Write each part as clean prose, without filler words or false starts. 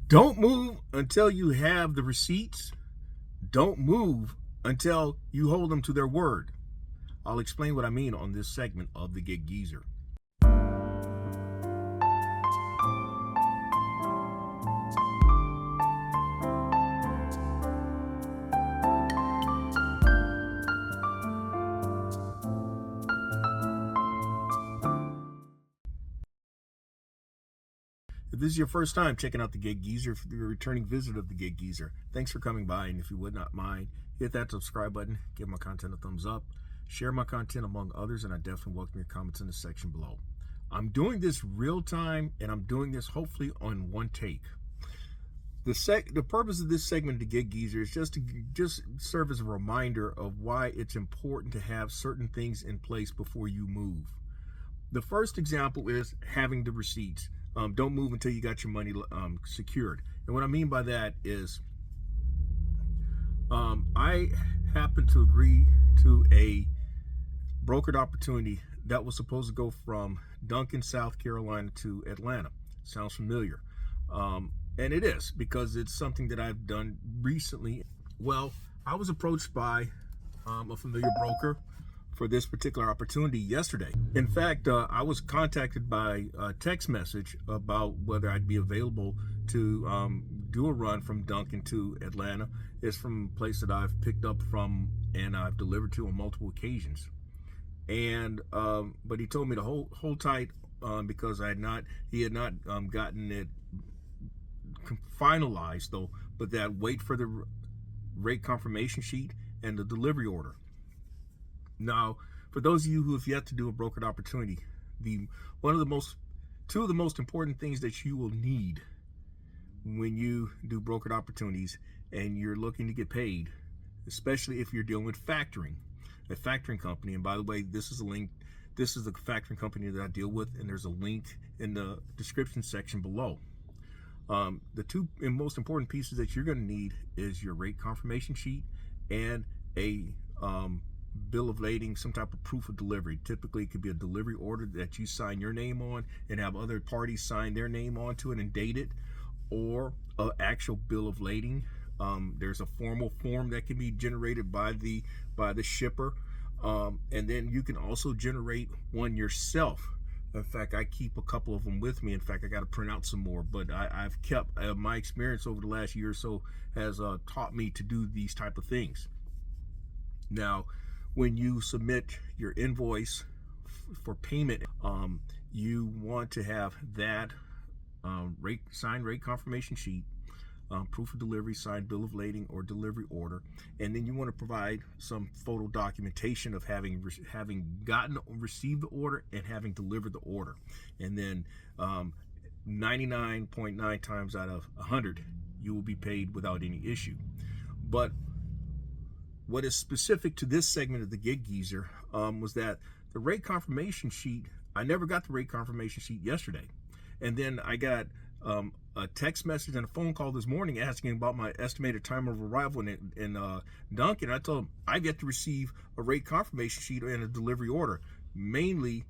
Don't move until you have the receipts. Don't move until you hold them to their word. I'll explain what I mean on this segment of the Gig Geezer. If this is your first time checking out the Gig Geezer, if you're a returning visitor of the Gig Geezer, thanks for coming by. And if you would not mind, hit that subscribe button, give my content a thumbs up, share my content among others, and I definitely welcome your comments in the section below. I'm doing this real time, and I'm doing this hopefully on one take. The purpose of this segment of the Gig Geezer is just to serve as a reminder of why it's important to have certain things in place before you move. The first example is having the receipts. Don't move until you got your money secured. And what I mean by that is I happened to agree to a brokered opportunity that was supposed to go from Duncan, South Carolina to Atlanta. Sounds familiar. And it is, because it's something that I've done recently. Well, I was approached by a familiar broker for this particular opportunity yesterday. In fact, I was contacted by a text message about whether I'd be available to do a run from Duncan to Atlanta. It's from a place that I've picked up from and I've delivered to on multiple occasions. And but he told me to hold tight because he had not gotten it finalized though, but that wait for the rate confirmation sheet and the delivery order. Now, for those of you who have yet to do a brokered opportunity, two of the most important things that you will need when you do brokered opportunities and you're looking to get paid, especially if you're dealing with a factoring company. And by the way, this is a link. This is the factoring company that I deal with, and there's a link in the description section below. The two most important pieces that you're going to need is your rate confirmation sheet and a bill of lading, some type of proof of delivery. Typically it could be a delivery order that you sign your name on and have other parties sign their name onto it and date it, or an actual bill of lading. There's a formal form that can be generated by the shipper, and then you can also generate one yourself. In fact, I keep a couple of them with me. In fact, I got to print out some more, but I've kept my experience over the last year or so has taught me to do these type of things. Now, when you submit your invoice for payment, you want to have that signed rate confirmation sheet, proof of delivery, signed bill of lading or delivery order, and then you want to provide some photo documentation of having received the order and having delivered the order. And then 99.9 times out of 100, you will be paid without any issue. But what is specific to this segment of the Gig Geezer was that the rate confirmation sheet, I never got the rate confirmation sheet yesterday. And then I got a text message and a phone call this morning asking about my estimated time of arrival in Duncan. I told him I get to receive a rate confirmation sheet and a delivery order, mainly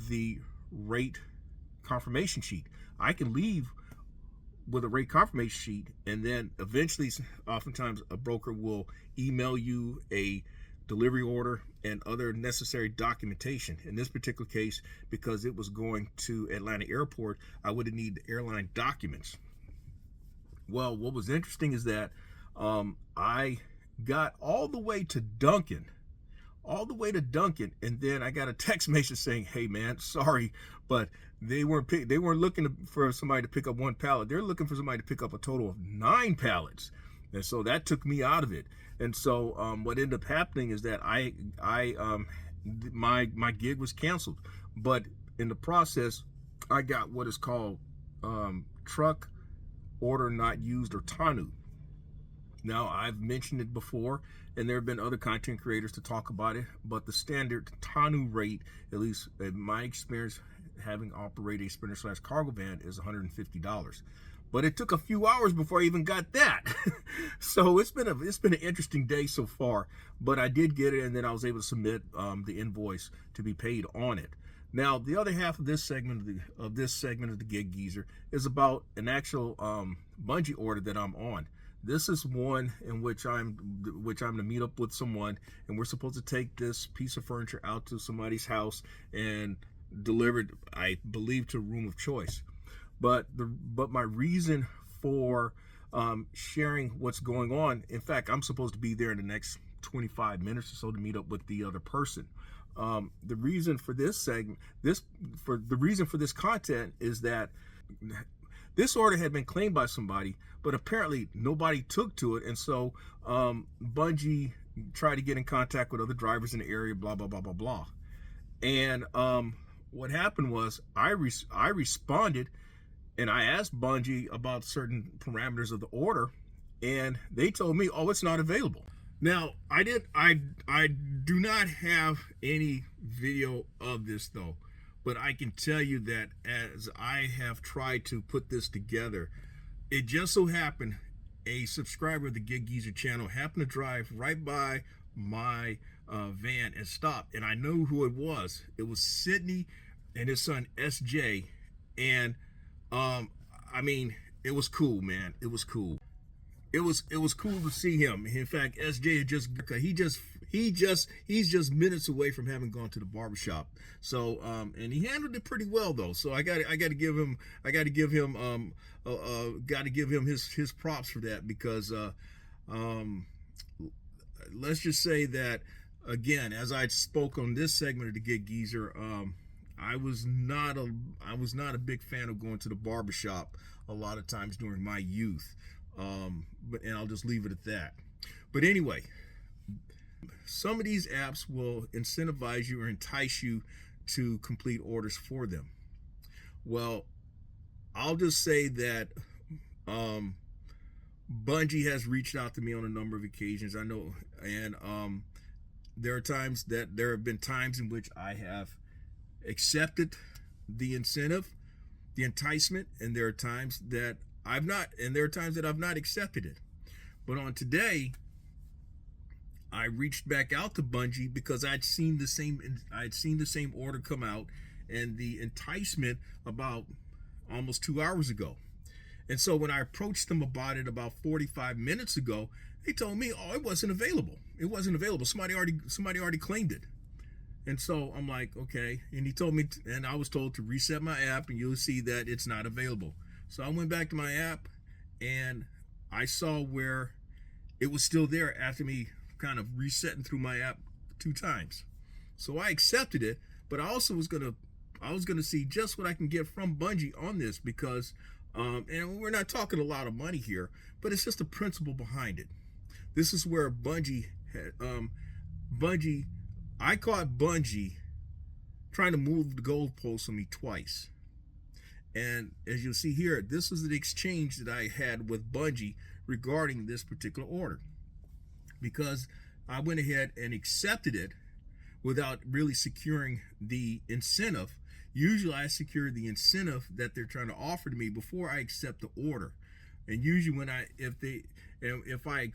the rate confirmation sheet. I can leave with a rate confirmation sheet, and then eventually, oftentimes, a broker will email you a delivery order and other necessary documentation. In this particular case, because it was going to Atlanta Airport, I would have needed airline documents. Well, what was interesting is that I got all the way to Duncan, and then I got a text message saying, "Hey man, sorry, but they weren't looking for somebody to pick up one pallet. They're looking for somebody to pick up a total of 9 pallets." And so that took me out of it. And so what ended up happening is that my gig was canceled. But in the process, I got what is called truck order not used, or TONU. Now, I've mentioned it before, and there have been other content creators to talk about it, but the standard TONU rate, at least in my experience having operated a Sprinter / cargo van, is $150. But it took a few hours before I even got that. So it's been an interesting day so far, but I did get it, and then I was able to submit the invoice to be paid on it. Now, the other half of this segment of the Gig Geezer is about an actual Bungii order that I'm on. This is one in which I'm to meet up with someone, and we're supposed to take this piece of furniture out to somebody's house and deliver it, I believe, to a room of choice. But my reason for sharing what's going on, in fact, I'm supposed to be there in the next 25 minutes or so to meet up with the other person. The reason for this segment, the reason for this content is that this order had been claimed by somebody, but apparently nobody took to it, and so Bungii tried to get in contact with other drivers in the area, blah blah blah blah blah. And what happened was I responded, and I asked Bungii about certain parameters of the order, and they told me, "Oh, it's not available." Now, I do not have any video of this though, but I can tell you that as I have tried to put this together, it just so happened a subscriber of the Gig Geezer channel happened to drive right by my van and stopped, and I knew who it was. It was Sydney and his son SJ, and I mean, it was cool, man. It was cool. It was cool to see him. In fact, SJ had he's just minutes away from having gone to the barbershop. So and he handled it pretty well though. So I got to give him his props for that, because let's just say that, again, as I spoke on this segment of the Gig Geezer, I was not a big fan of going to the barbershop a lot of times during my youth. And I'll just leave it at that. But anyway, some of these apps will incentivize you or entice you to complete orders for them. Well, I'll just say that Bungii has reached out to me on a number of occasions. I know, and there have been times in which I have accepted the incentive, the enticement, and there are times that I've not, and there are times that I've not accepted it. But on today, I reached back out to Bungii because I'd seen the same order come out and the enticement about almost 2 hours ago. And so when I approached them about it about 45 minutes ago, they told me, "Oh, it wasn't available. It wasn't available. Somebody already claimed it." And so I'm like, okay. And he told me, and I was told to reset my app, and you'll see that it's not available. So I went back to my app, and I saw where it was still there after me kind of resetting through my app 2 times. So I accepted it, but I also was gonna see just what I can get from Bungii on this, because and we're not talking a lot of money here, but it's just the principle behind it. This is where Bungii had I caught Bungii trying to move the goalposts on me twice. And as you'll see here, this was the exchange that I had with Bungii regarding this particular order, because I went ahead and accepted it without really securing the incentive. Usually I secure the incentive that they're trying to offer to me before I accept the order. And usually if I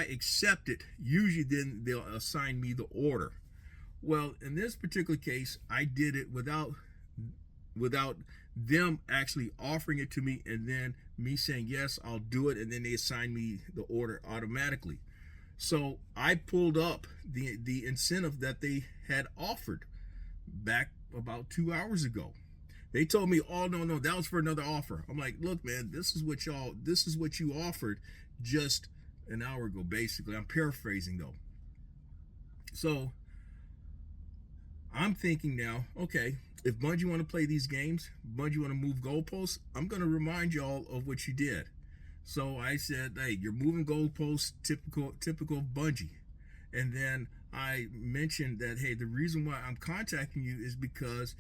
accept it, usually then they'll assign me the order. Well, in this particular case, I did it without them actually offering it to me, and then me saying, yes, I'll do it, and then they assign me the order automatically. So I pulled up the incentive that they had offered back about 2 hours ago. They told me, "Oh, no, that was for another offer." I'm like, "Look, man, this is what you offered just an hour ago, basically." I'm paraphrasing though. So I'm thinking now, okay, if Bungii want to play these games, Bungii want to move goalposts, I'm going to remind y'all of what you did. So I said, "Hey, you're moving goalposts, typical Bungii." And then I mentioned that, hey, the reason why I'm contacting you is because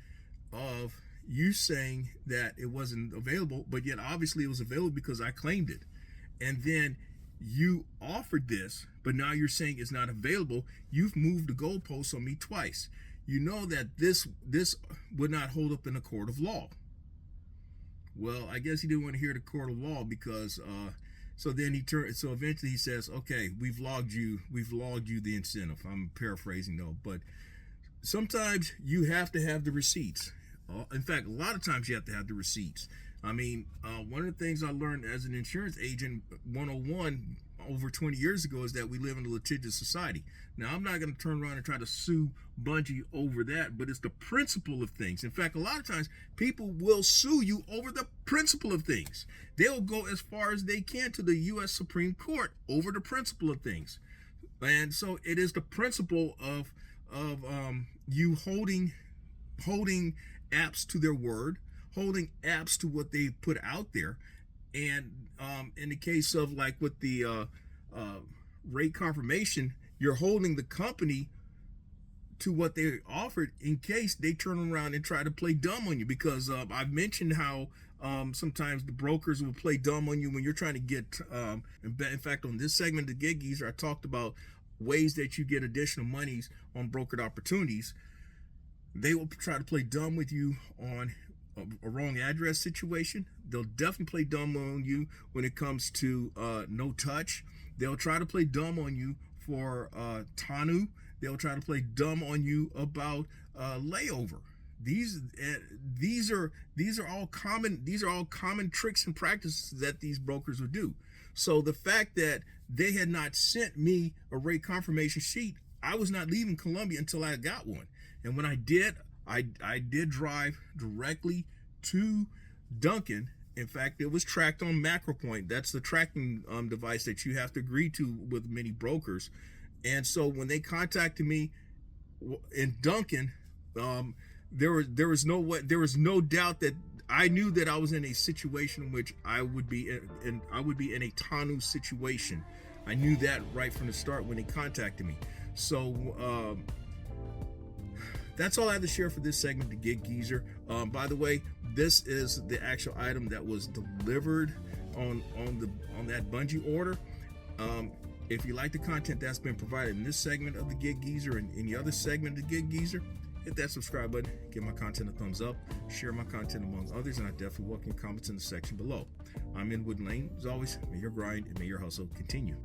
of you saying that it wasn't available, but yet obviously it was available because I claimed it. And then you offered this, but now you're saying it's not available. You've moved the goalposts on me twice. You know that this would not hold up in a court of law. Well, I guess he didn't want to hear the court of law, because so eventually he says, "Okay, we've logged you the incentive." I'm paraphrasing though, but sometimes you have to have the receipts. In fact, a lot of times you have to have the receipts. I mean, one of the things I learned as an insurance agent 101 over 20 years ago is that we live in a litigious society. Now, I'm not going to turn around and try to sue Bungii over that, but it's the principle of things. In fact, a lot of times people will sue you over the principle of things. They'll go as far as they can to the U.S. Supreme Court over the principle of things. And so it is the principle of you holding apps to their word, holding apps to what they put out there. And in the case of like with the rate confirmation, you're holding the company to what they offered in case they turn around and try to play dumb on you. Because I've mentioned how sometimes the brokers will play dumb on you when you're trying to get, in fact, on this segment of the Gig Geezer, I talked about ways that you get additional monies on brokered opportunities. They will try to play dumb with you on a wrong address situation. They'll definitely play dumb on you when it comes to no touch. They'll try to play dumb on you for TANU. They'll try to play dumb on you about layover. These are all common tricks and practices that these brokers would do. So the fact that they had not sent me a rate confirmation sheet, I was not leaving Columbia until I got one. And when I did, I did drive directly to Duncan. In fact, it was tracked on MacroPoint. That's the tracking device that you have to agree to with many brokers. And so when they contacted me in Duncan, there was no doubt that I knew that I was in a situation in which I would be in a TANU situation. I knew that right from the start when they contacted me. So that's all I have to share for this segment, the Gig Geezer. By the way, this is the actual item that was delivered on that Bungii order. If you like the content that's been provided in this segment of the Gig Geezer and any other segment of the Gig Geezer, hit that subscribe button, give my content a thumbs up, share my content among others, and I definitely welcome your comments in the section below. I'm Inwood Lane. As always, may your grind and may your hustle continue.